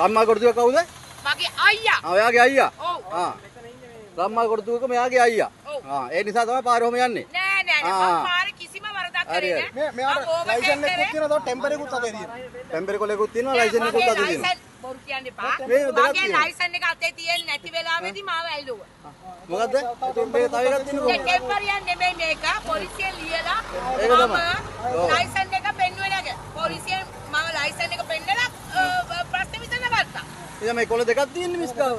රම්මා කොටුව කවුද? මගේ අයියා. ඔයාගේ අයියා. ඔව්. රම්මා කොටුවක මෙයාගේ අයියා. ඒ නිසා තමයි පාරේ ඔහම යන්නේ. නෑ මම පාරේ කිසිම වරදක් කරේ නෑ. මෙයාට ලයිසන් එකකුත් තියෙනවා ටෙම්පර් එකකුත් අතේ තියෙනවා. ටෙම්පර් කොලේකුත් තියෙනවා ලයිසන් එකකුත් අතේ තියෙනවා. බොරු කියන්න එපා. මගේ ලයිසන් එක අතේ තියෙන්නේ නැති වෙලාවෙදි මාව ඇල්ලුවා. මොකද්ද? මේ තව එකක් තියෙනවා. ටෙම්පරියන් නෙමෙයි මේක. පොලිසියෙන් ලියලා ඒක තමයි. ලයිසන් එක පෙන්නුවේ නැහැ. පොලිසියෙන් මම ලයිසන් එක පෙන්නලා ප්‍රශ්න විසඳගත්තා. ඉතින් මේ කොළ දෙකක් තියෙන්නේ මිස් ගාව.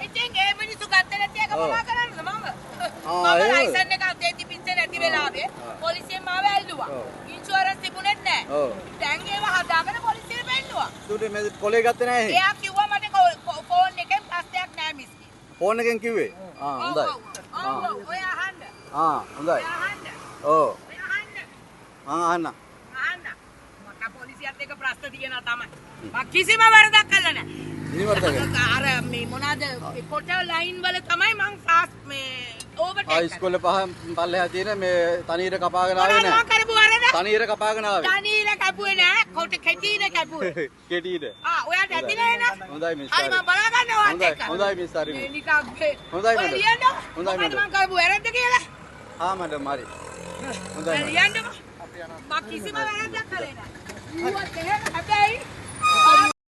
ඉතින් ඒ මිනිස්සු ගත්තේ නැති එක මොනවා කරන්නද මම? මම ලයිසන් එක අතේ තිබිච්ච නැති වෙලාවේ පොලිසියෙන් මාව ඇල්ලුවා. ඉන්ෂුරන්ස් තිබුණෙත් නැහැ. දැන් ඒව හදාගෙන පොලිසියට පෙන්නුවා. ඒකට මේ කොලේ ගත්තේ නැහැ. එයා කිව්වා මට ෆෝන් එකෙන් ප්‍රශ්නයක් නැහැ මිස්කි. ෆෝන් එකෙන් කිව්වේ? හොඳයි. ඔය අහන්න. හොඳයි. අහන්න. ඔව්. ඔය අහන්න. අහන්න. අහන්න. මට පොලිසියත් එක්ක ප්‍රශ්න තියෙනවා තමයි. මම කිසිම වරදක් කළා නැහැ. අර මේ මොනවාද කොට ලයින් වල තමයි මං ෆාස්ට් මේ ඕවර්ටේක් කරා. ඉස්කෝලේ පල්ලෙහා තියෙන මේ තනීර කපාගෙන ආවේ නෑ. මොනවා කරපු වරද? තනීර කපාගෙන ආවේ. තනීර කපුවේ නෑ. කොට කෙටීර කපුවේ. කෙටීර. ඔයාට ඇතිනේ නේ? හොඳයි මිස්. හරි මම බලා ගන්නවා ඔයත් එක්ක. හොඳයි මිස් හරි. මේ නිකන් හොඳයි මඩම්. හොඳයි මඩම්. මම කරපු වැරද්ද කියලා. මඩම් හරි. හොඳයි මඩම්. ලියන්නකෝ. මම කිසිම වැරද්දක් කරේ නෑ. ඌවත් එහෙම හැබැයි